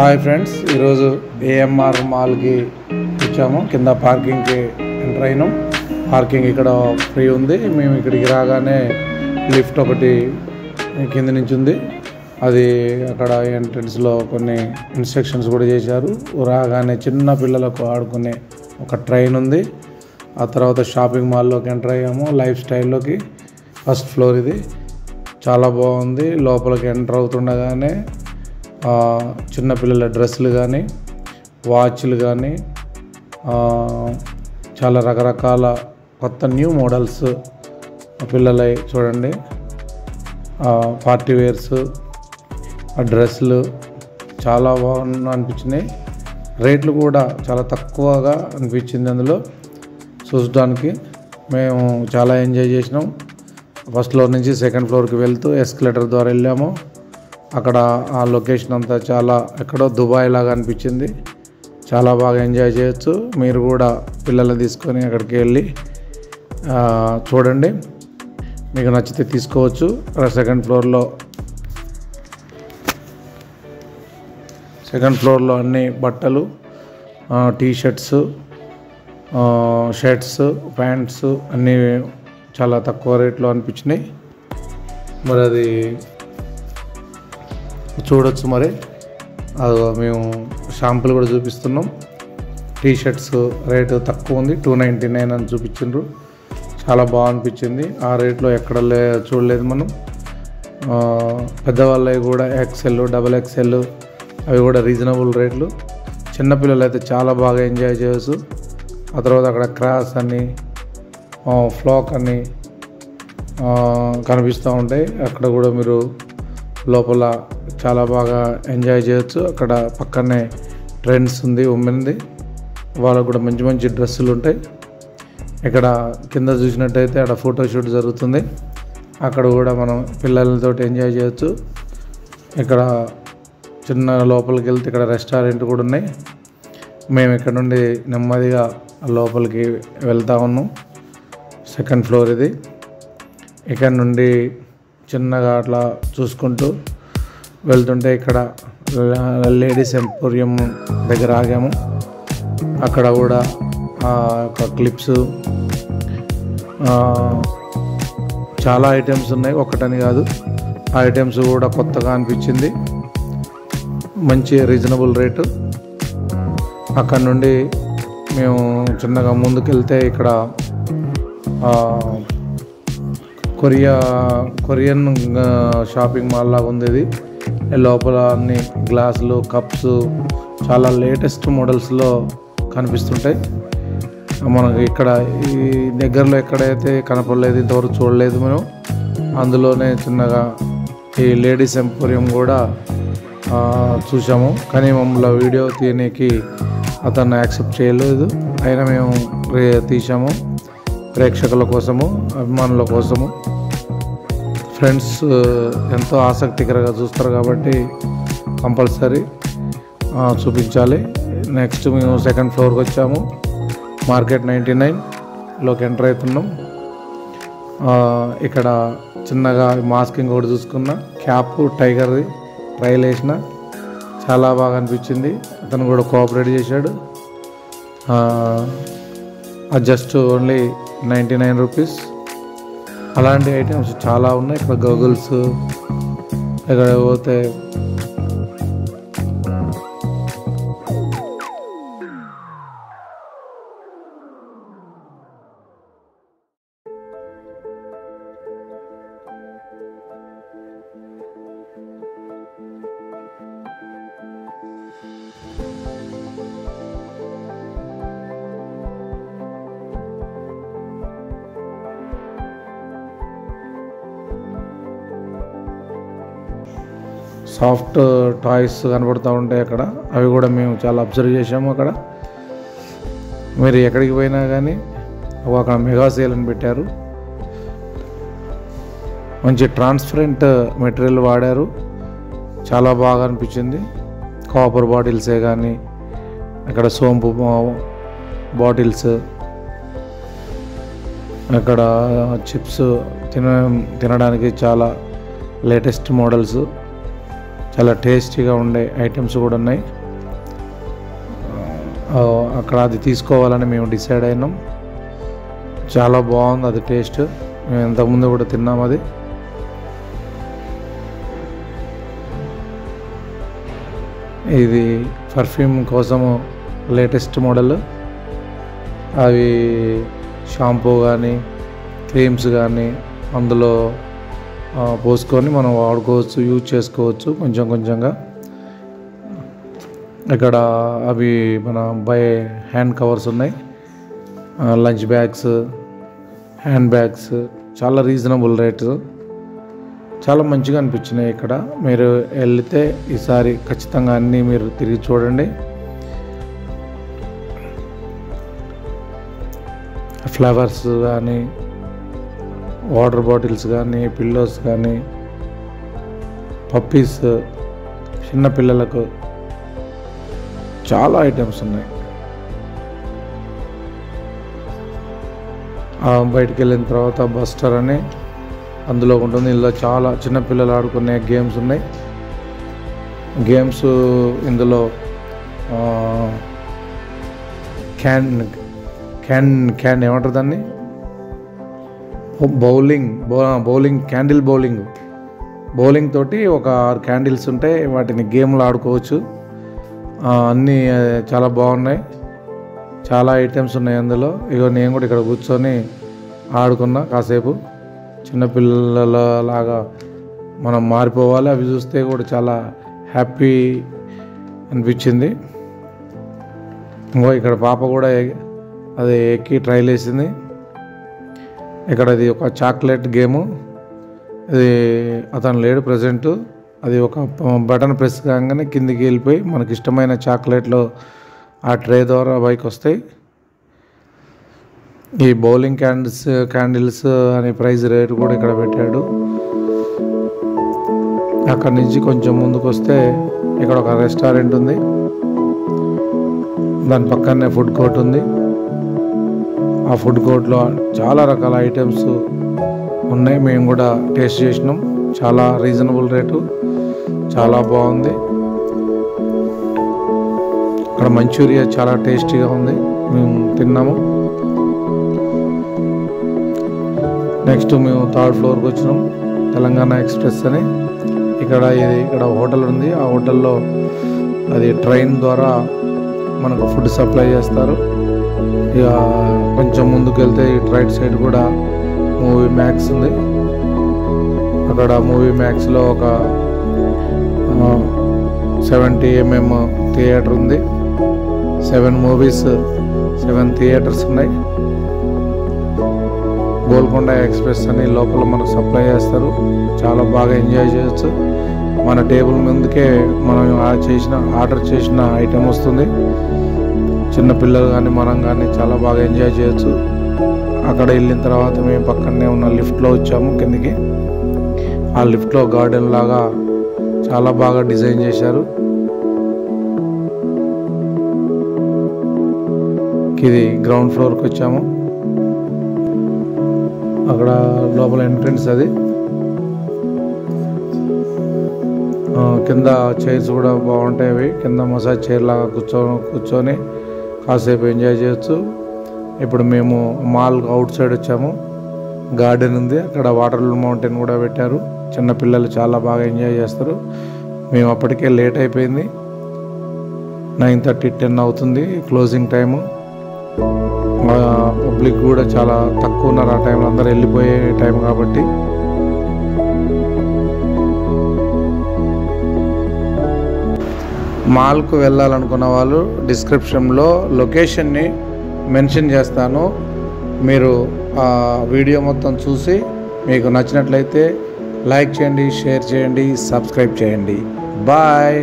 Hi friends, ఈరోజు AMR మాల్కి వచ్చాము. కింద పార్కింగ్కి ఎంటర్ అయినాం. పార్కింగ్ ఇక్కడ ఫ్రీ ఉంది. మేము ఇక్కడికి రాగానే లిఫ్ట్ ఒకటి కింద నుంచి ఉంది. అది అక్కడ ఎంట్రన్స్లో కొన్ని ఇన్స్ట్రక్షన్స్ కూడా చేశారు. రాగానే చిన్న పిల్లలకు ఆడుకునే ఒక ట్రైన్ ఉంది. ఆ తర్వాత షాపింగ్ మాల్లోకి ఎంటర్ అయ్యాము. లైఫ్ స్టైల్లోకి ఫస్ట్ ఫ్లోర్ ఇది చాలా బాగుంది. లోపలికి ఎంటర్ అవుతుండగానే చిన్నపిల్లల డ్రెస్సులు కానీ వాచ్లు కానీ చాలా రకరకాల కొత్త న్యూ మోడల్స్ పిల్లలై చూడండి. పార్టీ వేర్స్ డ్రెస్సులు చాలా బాగున్నా అనిపించినాయి. రేట్లు కూడా చాలా తక్కువగా అనిపించింది. అందులో చూడడానికి మేము చాలా ఎంజాయ్ చేసినాం. ఫస్ట్ ఫ్లోర్ నుంచి సెకండ్ ఫ్లోర్కి వెళ్తూ ఎస్కలేటర్ ద్వారా వెళ్ళాము. అక్కడ ఆ లొకేషన్ అంతా చాలా ఎక్కడో దుబాయ్ లాగా అనిపించింది. చాలా బాగా ఎంజాయ్ చేయొచ్చు. మీరు కూడా పిల్లల్ని తీసుకొని అక్కడికి వెళ్ళి చూడండి. మీకు నచ్చితే తీసుకోవచ్చు. సెకండ్ ఫ్లోర్లో అన్ని బట్టలు, టీషర్ట్స్, షర్ట్స్, ప్యాంట్స్ అన్నీ చాలా తక్కువ రేట్లో అనిపించినాయి. మరి అది చూడొచ్చు. మరి అది మేము షాంపులు కూడా చూపిస్తున్నాం. టీషర్ట్స్ రేటు తక్కువ ఉంది, 299 అని చూపించిండ్రు. చాలా బాగా అనిపించింది. ఆ రేట్లో ఎక్కడ చూడలేదు మనం. పెద్దవాళ్ళవి కూడా XL, XXL అవి కూడా రీజనబుల్ రేట్లు. చిన్నపిల్లలు అయితే చాలా బాగా ఎంజాయ్ చేయొచ్చు. ఆ తర్వాత అక్కడ క్రాస్ అని ఫ్లాక్ అని కనిపిస్తూ ఉంటాయి. అక్కడ కూడా మీరు లోపల చాలా బాగా ఎంజాయ్ చేయొచ్చు. అక్కడ పక్కనే ట్రెండ్స్ ఉంది, ఉమెన్ది. వాళ్ళకు కూడా మంచి మంచి డ్రెస్సులు ఉంటాయి. ఇక్కడ కింద చూసినట్టయితే అక్కడ ఫోటోషూట్ జరుగుతుంది. అక్కడ కూడా మనం పిల్లలతో ఎంజాయ్ చేయొచ్చు. ఇక్కడ చిన్న లోపలికి వెళ్తే ఇక్కడ రెస్టారెంట్ కూడా ఉన్నాయి. మేము ఇక్కడ నుండి నెమ్మదిగా లోపలికి వెళ్తా ఉన్నాం. సెకండ్ ఫ్లోర్ ఇది. ఇక్కడ నుండి చిన్నగా అట్లా చూసుకుంటూ వెళ్తుంటే ఇక్కడ లేడీస్ ఎంపోరియం దగ్గర ఆగాము. అక్కడ కూడా ఒక క్లిప్స్ చాలా ఐటమ్స్ ఉన్నాయి, ఒక్కటని కాదు. ఆ ఐటమ్స్ కూడా కొత్తగా అనిపించింది. మంచి రీజనబుల్ రేటు. అక్కడ నుండి మేము చిన్నగా ముందుకెళ్తే ఇక్కడ కొరియన్ షాపింగ్ మాల్ లాగా ఉంది. ఇది లోపల అన్ని గ్లాసులు, కప్స్ చాలా లేటెస్ట్ మోడల్స్లో కనిపిస్తుంటాయి. మనకి ఇక్కడ ఈ దగ్గరలో ఎక్కడైతే కనపడలేదు, ఇంతవరకు చూడలేదు మేము. అందులోనే చిన్నగా ఈ లేడీస్ ఎంపోరియం కూడా చూసాము. కానీ మమ్మల్ని వీడియో తీయడానికి అతను యాక్సెప్ట్ చేయలేదు. అయినా మేము తీసాము ప్రేక్షకుల కోసము, అభిమానుల కోసము. ఫ్రెండ్స్ ఎంతో ఆసక్తికరంగా చూస్తారు కాబట్టి కంపల్సరీ చూపించాలి. నెక్స్ట్ మేము సెకండ్ ఫ్లోర్కి వచ్చాము. మార్కెట్ 99లోకి ఎంటర్ అవుతున్నాం. ఇక్కడ చిన్నగా మాస్కింగ్ కూడా చూసుకున్న, క్యాప్ టైగర్ది ట్రైల్ వేసిన చాలా బాగా అనిపించింది. అతను కూడా కోఆపరేట్ చేశాడు. Just only 99 rupees. అలాంటి ఐటమ్స్ చాలా ఉన్నాయి. ఇక్కడ గూగుల్స్, ఇక్కడ పోతే సాఫ్ట్ టాయ్స్ కనబడుతూ ఉంటాయి అక్కడ. అవి కూడా మేము చాలా అబ్జర్వ్ చేసాము. అక్కడ మీరు ఎక్కడికి పోయినా కానీ అక్కడ మెగా సేల్ అని పెట్టారు. మంచి ట్రాన్స్పరెంట్ మెటీరియల్ వాడారు. చాలా బాగా అనిపించింది. కాపర్ బాటిల్సే కానీ, అక్కడ సోంపు బాటిల్స్, అక్కడ చిప్స్ తినడానికి చాలా లేటెస్ట్ మోడల్స్ చాలా టేస్టీగా ఉండే ఐటమ్స్ కూడా ఉన్నాయి. అక్కడ అది తీసుకోవాలని మేము డిసైడ్ అయినాం. చాలా బాగుంది అది టేస్ట్. మేము ఇంతకుముందు కూడా తిన్నాం. అది ఇది పర్ఫ్యూమ్ కోసము లేటెస్ట్ మోడల్. అవి షాంపూ కానీ క్రీమ్స్ కానీ అందులో పోసుకొని మనం వాడుకోవచ్చు, యూజ్ చేసుకోవచ్చు కొంచెం కొంచెంగా. ఇక్కడ అవి మన బై హ్యాండ్ కవర్స్ ఉన్నాయి, లంచ్ బ్యాగ్స్, హ్యాండ్ బ్యాగ్స్, చాలా రీజనబుల్ రేట్స్, చాలా మంచిగా అనిపించినాయి. ఇక్కడ మీరు వెళ్తే ఈసారి ఖచ్చితంగా అన్నీ మీరు తిరిగి చూడండి. ఫ్లవర్స్ కానీ, వాటర్ బాటిల్స్ కానీ, పిల్లోస్ కానీ, పప్పీస్, చిన్నపిల్లలకు చాలా ఐటమ్స్ ఉన్నాయి. బయటికి వెళ్ళిన తర్వాత బస్టర్ అని అందులో ఉంటుంది. ఇందులో చాలా చిన్నపిల్లలు ఆడుకునే గేమ్స్ ఉన్నాయి. గేమ్స్ ఇందులో క్యాన్ ఏమంటారు దాన్ని, బౌలింగ్ క్యాండిల్ బౌలింగ్ తోటి ఒక 6 క్యాండిల్స్ ఉంటాయి. వాటిని గేమ్లు ఆడుకోవచ్చు. అన్నీ చాలా బాగున్నాయి. చాలా ఐటమ్స్ ఉన్నాయి అందులో. ఇగో నేను కూడా ఇక్కడ కూర్చొని ఆడుకున్నా కాసేపు. చిన్నపిల్లలలాగా మనం మారిపోవాలి. అవి చూస్తే కూడా చాలా హ్యాపీ అనిపించింది. ఇంకో ఇక్కడ పాప కూడా అది ఎక్కి ట్రైల్ వేసింది. ఇక్కడ ఇది ఒక చాక్లెట్ గేము. ఇది అతను లేడు ప్రజెంటు. అది ఒక బటన్ ప్రెస్ కాగానే కిందికి వెళ్ళిపోయి మనకి ఇష్టమైన చాక్లెట్లు ఆ ట్రే ద్వారా పైకి వస్తాయి. ఈ బౌలింగ్ క్యాండిల్స్ అనే ప్రైస్ రేట్ కూడా ఇక్కడ పెట్టాడు. అక్కడి నుంచి కొంచెం ముందుకు వస్తే ఇక్కడ ఒక రెస్టారెంట్ ఉంది. దాని పక్కనే ఫుడ్ కోర్ట్ ఉంది. ఆ ఫుడ్ కోర్ట్లో చాలా రకాల ఐటమ్స్ ఉన్నాయి. మేము కూడా టేస్ట్ చేసినాం. చాలా రీజనబుల్ రేటు, చాలా బాగుంది. ఇక్కడ మంచూరియా చాలా టేస్టీగా ఉంది, మేము తిన్నాము. నెక్స్ట్ మేము 3rd ఫ్లోర్కి వచ్చినాం. తెలంగాణ ఎక్స్ప్రెస్ అని ఇక్కడ హోటల్ ఉంది. ఆ హోటల్లో అది ట్రైన్ ద్వారా మనకు ఫుడ్ సప్లై చేస్తారు. ఇక కొంచెం ముందుకు వెళ్తే ఇటు రైట్ సైడ్ కూడా మూవీ మ్యాక్స్ ఉంది. అక్కడ మూవీ మ్యాక్స్లో ఒక 70 mm థియేటర్ ఉంది. 7 మూవీస్, 7 థియేటర్స్ ఉన్నాయి. గోల్కొండ ఎక్స్ప్రెస్ అని లోపల మనకు సప్లై చేస్తారు. చాలా బాగా ఎంజాయ్ చేయొచ్చు. మన టేబుల్ ముందుకే మనం ఆర్డర్ చేసిన ఐటెం వస్తుంది. చిన్నపిల్లలు కానీ మనం కానీ చాలా బాగా ఎంజాయ్ చేయొచ్చు. అక్కడ వెళ్ళిన తర్వాత మేము పక్కనే ఉన్న లిఫ్ట్లో వచ్చాము కిందికి. ఆ లిఫ్ట్లో గార్డెన్ లాగా చాలా బాగా డిజైన్ చేశారు. ఇది గ్రౌండ్ ఫ్లోర్కి వచ్చాము. అక్కడ లోపల ఎంట్రన్స్ అది. కింద చైర్స్ కూడా బాగుంటాయి. అవి కింద మసాజ్ చైర్ లాగా కూర్చొని కాసేపు ఎంజాయ్ చేయొచ్చు. ఇప్పుడు మేము మాల్ అవుట్ సైడ్ వచ్చాము. గార్డెన్ ఉంది, అక్కడ వాటర్ మౌంటైన్ కూడా పెట్టారు. చిన్నపిల్లలు చాలా బాగా ఎంజాయ్ చేస్తారు. మేము అప్పటికే లేట్ అయిపోయింది. 9:30, 10 అవుతుంది క్లోజింగ్ టైము. పబ్లిక్ కూడా చాలా తక్కువ ఉన్నారు ఆ టైంలో, అందరూ వెళ్ళిపోయే టైం కాబట్టి. మాల్కు వెళ్ళాలనుకున్న వాళ్ళు డిస్క్రిప్షన్లో లొకేషన్ని మెన్షన్ చేస్తాను. మీరు ఆ వీడియో మొత్తం చూసి మీకు నచ్చినట్లయితే లైక్ చేయండి, షేర్ చేయండి, సబ్స్క్రైబ్ చేయండి. బాయ్.